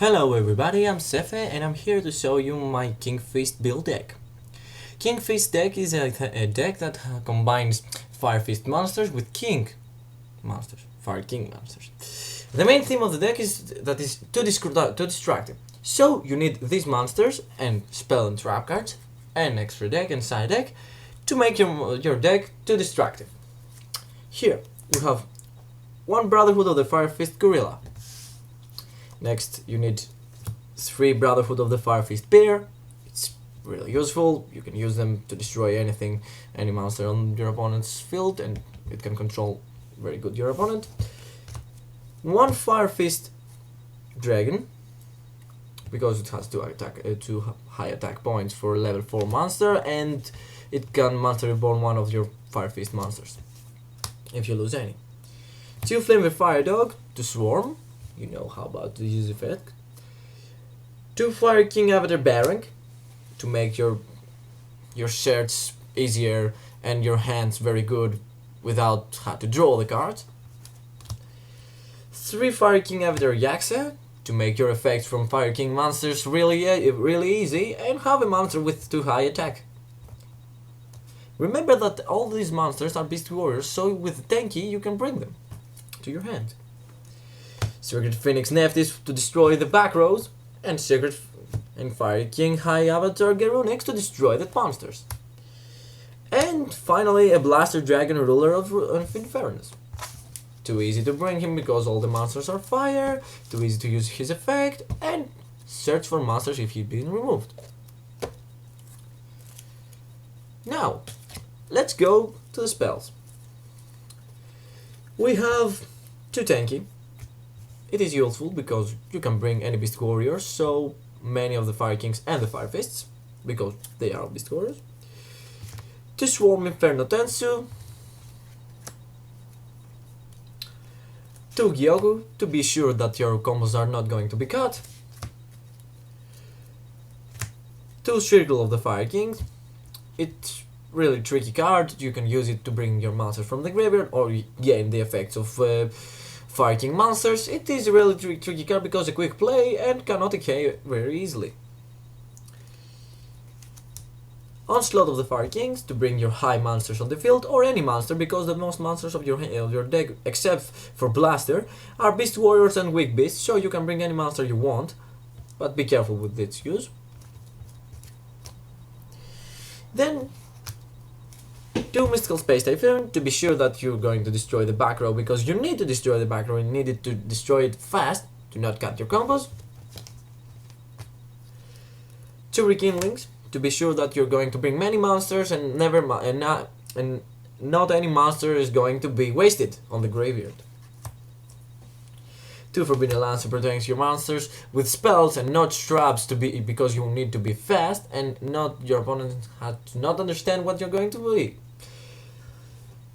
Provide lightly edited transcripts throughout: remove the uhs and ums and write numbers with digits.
Hello everybody, I'm Sefe and I'm here to show you my King Fist build deck. King Fist deck is a deck that combines Fire Fist monsters with King monsters, Fire King monsters. The main theme of the deck is too destructive. So you need these monsters and spell and trap cards and extra deck and side deck to make your deck too destructive. Here you have one Brotherhood of the Fire Fist Gorilla. Next, you need 3 Brotherhood of the Fire Fist Bear. It's really useful. You can use them to destroy any monster on your opponent's field, and it can control very good your opponent. 1 Fire Fist Dragon, because it has 2 high attack points for level 4 monster, and it can monster reborn one of your Fire Fist monsters, if you lose any. 2 Flame the Fire Dog to swarm. You know how about to use effect. 2 Fire King Avatar Barang to make your shards easier and your hands very good without have to draw the cards. 3 Fire King Avatar Yaksa to make your effects from Fire King monsters really easy and have a monster with 2 high attack. Remember that all these monsters are Beast Warriors, so with Tanky you can bring them to your hand. Secret Phoenix Nephthys to destroy the back rows, and Fire King High Avatar Garunix to destroy the monsters. And finally a Blaster Dragon Ruler of Infernus. Too easy to bring him because all the monsters are fire, too easy to use his effect, and search for monsters if he's been removed. Now, let's go to the spells. We have 2 Tanky. It is useful because you can bring any Beast Warriors, so many of the Fire Kings and the Fire Fists, because they are Beast Warriors. 2 Swarm Inferno Tensu. 2 Gyoku, to be sure that your combos are not going to be cut. 2 Circle of the Fire Kings. It's really tricky card, you can use it to bring your monsters from the graveyard or gain the effects of Fire King monsters. It is a really tricky card because a quick play and cannot decay very easily. Onslaught of the Fire Kings to bring your high monsters on the field or any monster, because the most monsters of your deck, except for Blaster, are Beast Warriors and Weak Beasts, so you can bring any monster you want, but be careful with its use. Then 2 Mystical Space Typhoon to be sure that you're going to destroy the back row, because you need to destroy the back row and you need it to destroy it fast to not cut your combos. 2 Rekindlings to be sure that you're going to bring many monsters and not any monster is going to be wasted on the graveyard. 2 Forbidden Lands to protect your monsters with spells and not traps because you need to be fast and not your opponent has to not understand what you're going to be.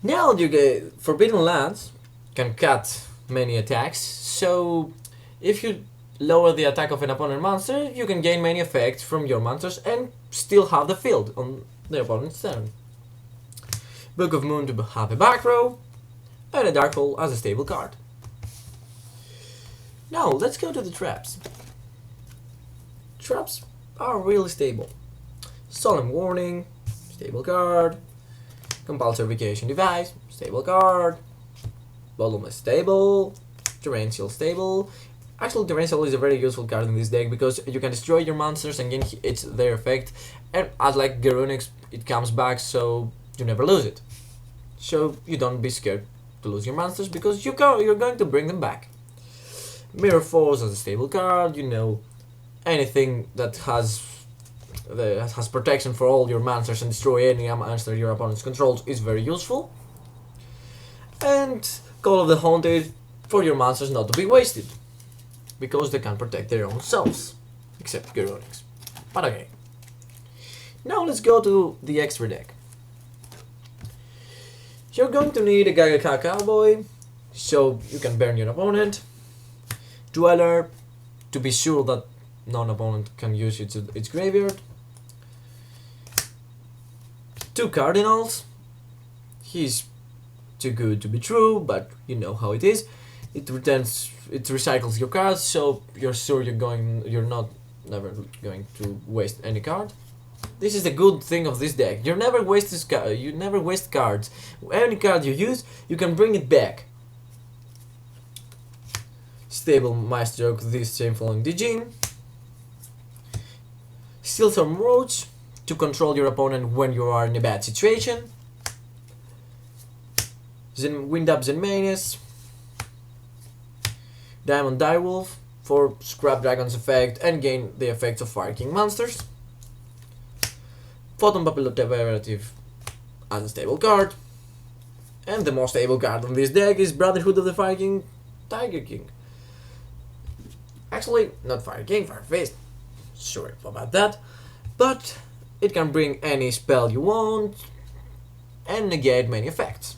Now you get Forbidden Lands can cut many attacks, so if you lower the attack of an opponent monster, you can gain many effects from your monsters and still have the field on the opponent's turn. Book of Moon to have a back row, and a Dark Hole as a stable card. Now let's go to the traps. Traps are really stable. Solemn Warning, stable card. Compulsory Vacation Device, stable card. Bottomless stable. Torrential stable. Actually, Torrential is a very useful card in this deck because you can destroy your monsters and gain their effect, and as like Garunix, it comes back, so you never lose it. So you don't be scared to lose your monsters because you're going to bring them back. Mirror Force as a stable card, you know, anything that has protection for all your monsters and destroy any monster your opponent controls is very useful. And Call of the Haunted for your monsters not to be wasted, because they can protect their own selves, except Garunix. But okay. Now let's go to the extra deck. You're going to need a Gagaka Cowboy, so you can burn your opponent. Dweller, to be sure that non-opponent can use its graveyard. 2 Cardinals. He's too good to be true, but you know how it is. It returns it recycles your cards, so you're sure you're not never going to waste any card. This is the good thing of this deck. You never waste cards. Any card you use, you can bring it back. Stable Maestro, this same following Dijin. Steelstorm Roach to control your opponent when you are in a bad situation. Wind Up Zenmanius. Diamond Direwolf for Scrap Dragon's effect and gain the effects of Fire King monsters. Photon Papilloterative as a stable card. And the most stable card on this deck is Brotherhood of the Fire King, Tiger King. Actually, not Fire King, Fire Fist. Sorry about that. But it can bring any spell you want and negate many effects.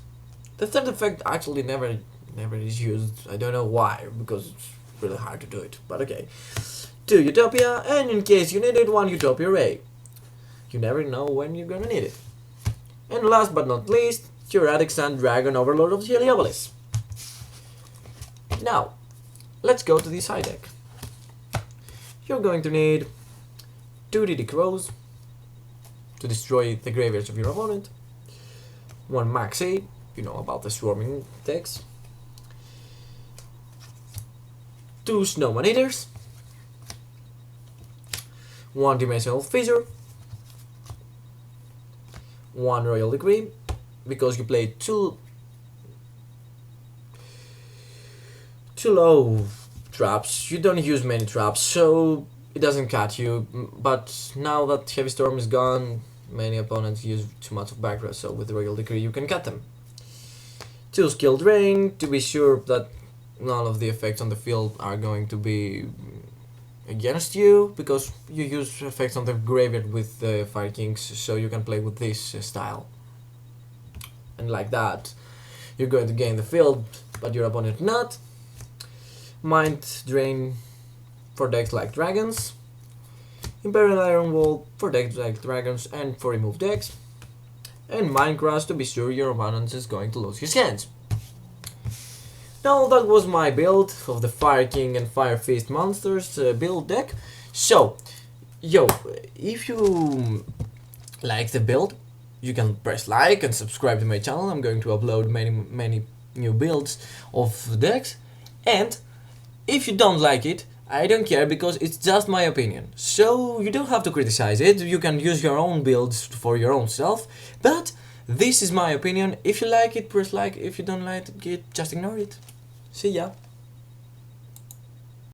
The third effect actually never is used. I don't know why, because it's really hard to do it. But okay. 2 Utopia, and in case you need it, 1 Utopia Ray. You never know when you're gonna need it. And last but not least, Theoretic Sand Dragon Overlord of Heliopolis. Now, let's go to the side deck. You're going to need 2 DD Crows to destroy the graveyards of your opponent, 1 Maxi, you know about the swarming decks, 2 Snowman Eaters, 1 Dimensional Fissure, 1 Royal Decree, because you play too low traps. You don't use many traps, so it doesn't cut you. But now that Heavy Storm is gone, many opponents use too much of backdraw, so with the Royal Decree you can cut them. 2 Skilled Rain, to be sure that none of the effects on the field are going to be against you, because you use effects on the graveyard with the Fire Kings, so you can play with this style. And like that, you're going to gain the field, but your opponent not. Mind Drain for decks like Dragons. Imperial Iron Wall for decks like Dragons and for remove decks. And Mind Crush to be sure your opponent is going to lose his hands. Now that was my build of the Fire King and Fire Fist monsters build deck. So, if you like the build, you can press like and subscribe to my channel. I'm going to upload many new builds of decks. And if you don't like it, I don't care, because it's just my opinion. So you don't have to criticize it. You can use your own builds for your own self. But this is my opinion. If you like it, press like. If you don't like it, just ignore it. See ya.